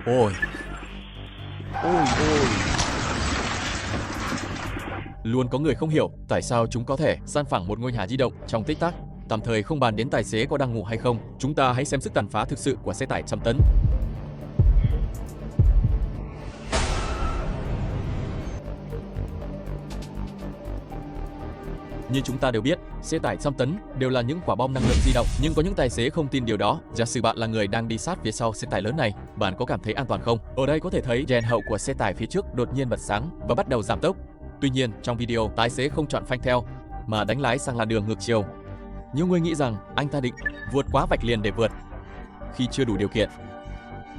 Ôi, ôi ôi. Luôn có người không hiểu tại sao chúng có thể san phẳng một ngôi nhà di động trong tích tắc. Tạm thời không bàn đến tài xế có đang ngủ hay không, chúng ta hãy xem sức tàn phá thực sự của xe tải trăm tấn. Như chúng ta đều biết, xe tải trăm tấn đều là những quả bom năng lượng di động, nhưng có những tài xế không tin điều đó. Giả sử bạn là người đang đi sát phía sau xe tải lớn này, bạn có cảm thấy an toàn không? Ở đây có thể thấy đèn hậu của xe tải phía trước đột nhiên bật sáng và bắt đầu giảm tốc. Tuy nhiên, trong video, tài xế không chọn phanh theo mà đánh lái sang làn đường ngược chiều. Nhiều người nghĩ rằng anh ta định vượt quá vạch liền để vượt khi chưa đủ điều kiện,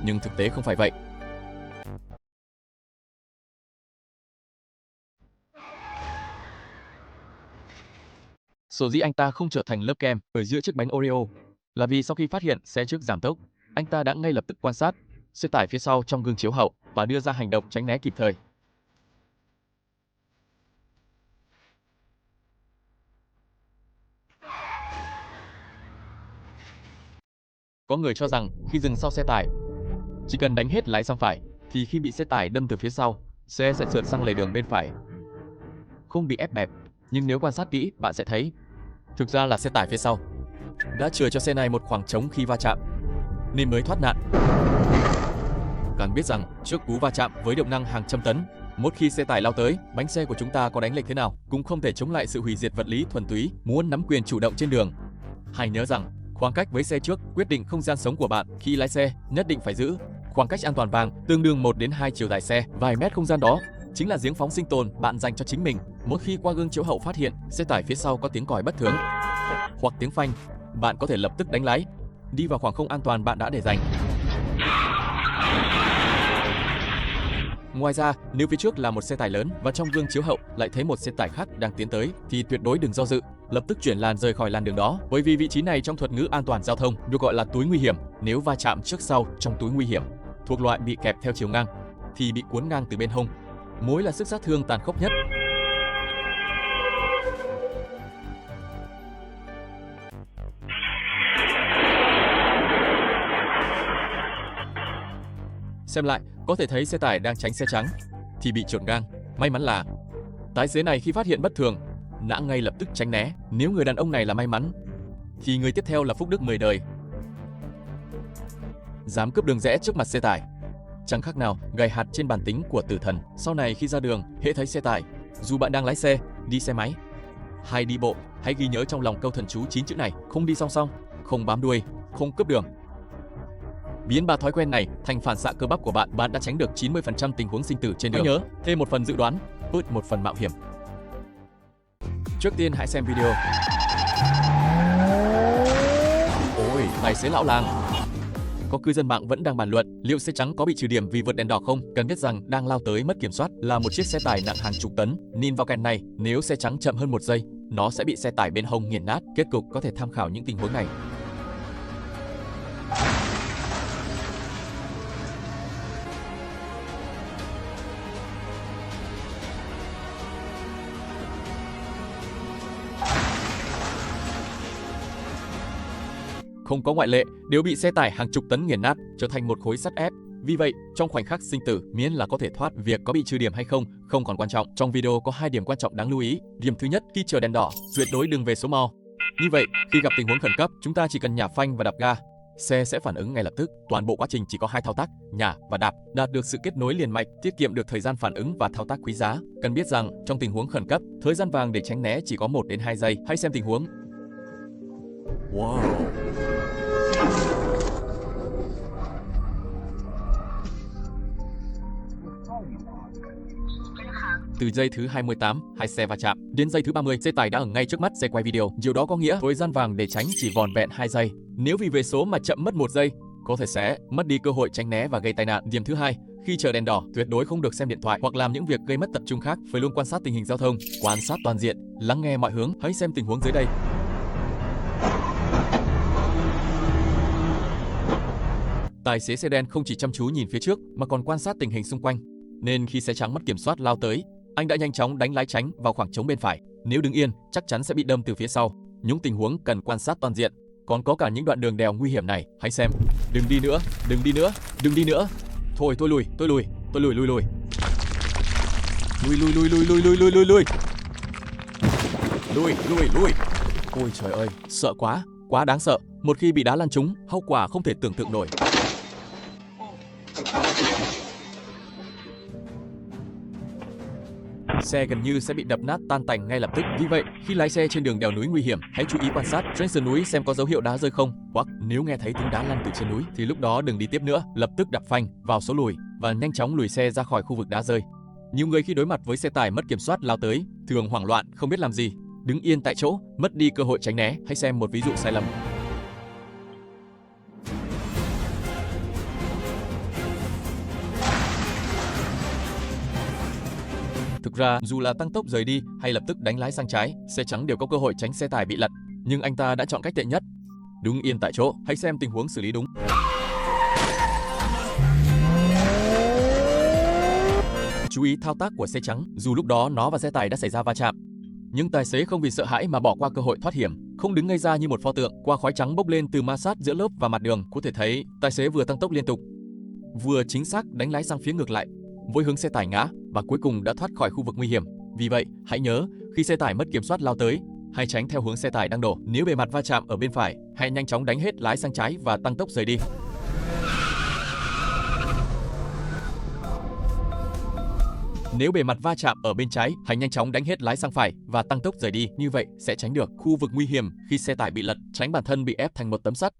nhưng thực tế không phải vậy. Sở dĩ anh ta không trở thành lớp kem ở giữa chiếc bánh Oreo là vì sau khi phát hiện xe trước giảm tốc, anh ta đã ngay lập tức quan sát xe tải phía sau trong gương chiếu hậu và đưa ra hành động tránh né kịp thời. Có người cho rằng khi dừng sau xe tải, chỉ cần đánh hết lái sang phải, thì khi bị xe tải đâm từ phía sau, xe sẽ trượt sang lề đường bên phải, không bị ép bẹp. Nhưng nếu quan sát kỹ, bạn sẽ thấy thực ra là xe tải phía sau đã chừa cho xe này một khoảng trống khi va chạm, nên mới thoát nạn. Cần biết rằng trước cú va chạm với động năng hàng trăm tấn, một khi xe tải lao tới, bánh xe của chúng ta có đánh lệch thế nào cũng không thể chống lại sự hủy diệt vật lý thuần túy muốn nắm quyền chủ động trên đường. Hãy nhớ rằng khoảng cách với xe trước quyết định không gian sống của bạn. Khi lái xe, nhất định phải giữ khoảng cách an toàn vàng tương đương 1 đến 2 chiều dài xe. Vài mét không gian đó chính là giếng phóng sinh tồn bạn dành cho chính mình. Một khi qua gương chiếu hậu phát hiện xe tải phía sau có tiếng còi bất thường hoặc tiếng phanh, bạn có thể lập tức đánh lái đi vào khoảng không an toàn bạn đã để dành. Ngoài ra, nếu phía trước là một xe tải lớn và trong gương chiếu hậu lại thấy một xe tải khác đang tiến tới thì tuyệt đối đừng do dự, lập tức chuyển làn rời khỏi làn đường đó, bởi vì vị trí này trong thuật ngữ an toàn giao thông được gọi là túi nguy hiểm. Nếu va chạm trước sau trong túi nguy hiểm thuộc loại bị kẹp theo chiều ngang thì bị cuốn ngang từ bên hông, mối là sức sát thương tàn khốc nhất. Xem lại, có thể thấy xe tải đang tránh xe trắng thì bị chộn ngang. May mắn là tài xế này khi phát hiện bất thường đã ngay lập tức tránh né. Nếu người đàn ông này là may mắn thì người tiếp theo là phúc đức 10 đời. Dám cướp đường rẽ trước mặt xe tải, chẳng khác nào gài hạt trên bàn tính của tử thần. Sau này khi ra đường, hễ thấy xe tải, dù bạn đang lái xe, đi xe máy hay đi bộ, hãy ghi nhớ trong lòng câu thần chú 9 chữ này: không đi song song, không bám đuôi, không cướp đường. Biến 3 thói quen này thành phản xạ cơ bắp của bạn, bạn đã tránh được 90% tình huống sinh tử trên đường. Hãy nhớ, thêm một phần dự đoán, bớt một phần mạo hiểm. Trước tiên hãy xem video. Ôi, tài xế lão làng. Có cư dân mạng vẫn đang bàn luận liệu xe trắng có bị trừ điểm vì vượt đèn đỏ không? Cần biết rằng đang lao tới mất kiểm soát là một chiếc xe tải nặng hàng chục tấn. Nhìn vào cảnh này, nếu xe trắng chậm hơn 1 giây, nó sẽ bị xe tải bên hông nghiền nát. Kết cục có thể tham khảo những tình huống này. Không có ngoại lệ, đều bị xe tải hàng chục tấn nghiền nát, trở thành một khối sắt ép. Vì vậy, trong khoảnh khắc sinh tử, miễn là có thể thoát, việc có bị trừ điểm hay không không còn quan trọng. Trong video có 2 điểm quan trọng đáng lưu ý. Điểm thứ nhất, khi chờ đèn đỏ, tuyệt đối đừng về số mo. Như vậy, khi gặp tình huống khẩn cấp, chúng ta chỉ cần nhả phanh và đạp ga, xe sẽ phản ứng ngay lập tức. Toàn bộ quá trình chỉ có 2 thao tác, nhả và đạp, đạt được sự kết nối liền mạch, tiết kiệm được thời gian phản ứng và thao tác quý giá. Cần biết rằng, trong tình huống khẩn cấp, thời gian vàng để tránh né chỉ có 1 đến 2 giây. Hãy xem tình huống. Wow. Từ giây thứ 28, hai xe va chạm, đến giây thứ 30, xe tải đã ở ngay trước mắt xe quay video. Điều đó có nghĩa thời gian vàng để tránh chỉ vỏn vẹn 2 giây. Nếu vì về số mà chậm mất 1 giây, có thể sẽ mất đi cơ hội tránh né và gây tai nạn. Điểm thứ hai, khi chờ đèn đỏ, tuyệt đối không được xem điện thoại hoặc làm những việc gây mất tập trung khác. Phải luôn quan sát tình hình giao thông, quan sát toàn diện, lắng nghe mọi hướng. Hãy xem tình huống dưới đây. Tài xế xe đen không chỉ chăm chú nhìn phía trước mà còn quan sát tình hình xung quanh, nên khi xe trắng mất kiểm soát lao tới, anh đã nhanh chóng đánh lái tránh vào khoảng trống bên phải. Nếu đứng yên, chắc chắn sẽ bị đâm từ phía sau. Những tình huống cần quan sát toàn diện. Còn có cả những đoạn đường đèo nguy hiểm này. Hãy xem. Đừng đi nữa, đừng đi nữa, đừng đi nữa. Thôi tôi lùi. Lùi. Lùi. Ôi trời ơi, sợ quá đáng sợ. Một khi bị đá lăn trúng, hậu quả không thể tưởng tượng nổi. Xe gần như sẽ bị đập nát tan tành ngay lập tức. Vì vậy, khi lái xe trên đường đèo núi nguy hiểm, hãy chú ý quan sát trên sườn núi xem có dấu hiệu đá rơi không. Hoặc nếu nghe thấy tiếng đá lăn từ trên núi thì lúc đó đừng đi tiếp nữa, lập tức đạp phanh vào số lùi và nhanh chóng lùi xe ra khỏi khu vực đá rơi. Nhiều người khi đối mặt với xe tải mất kiểm soát lao tới, thường hoảng loạn không biết làm gì, đứng yên tại chỗ, mất đi cơ hội tránh né. Hãy xem một ví dụ sai lầm. Thực ra, dù là tăng tốc rời đi hay lập tức đánh lái sang trái, xe trắng đều có cơ hội tránh xe tải bị lật. Nhưng anh ta đã chọn cách tệ nhất. Đứng yên tại chỗ, hãy xem tình huống xử lý đúng. Chú ý thao tác của xe trắng, dù lúc đó nó và xe tải đã xảy ra va chạm. Nhưng tài xế không vì sợ hãi mà bỏ qua cơ hội thoát hiểm, không đứng ngây ra như một pho tượng. Qua khói trắng bốc lên từ ma sát giữa lốp và mặt đường, có thể thấy tài xế vừa tăng tốc liên tục, vừa chính xác đánh lái sang phía ngược lại với hướng xe tải ngã và cuối cùng đã thoát khỏi khu vực nguy hiểm. Vì vậy, hãy nhớ, khi xe tải mất kiểm soát lao tới, hãy tránh theo hướng xe tải đang đổ. Nếu bề mặt va chạm ở bên phải, hãy nhanh chóng đánh hết lái sang trái và tăng tốc rời đi. Nếu bề mặt va chạm ở bên trái, hãy nhanh chóng đánh hết lái sang phải và tăng tốc rời đi. Như vậy sẽ tránh được khu vực nguy hiểm khi xe tải bị lật, tránh bản thân bị ép thành một tấm sắt.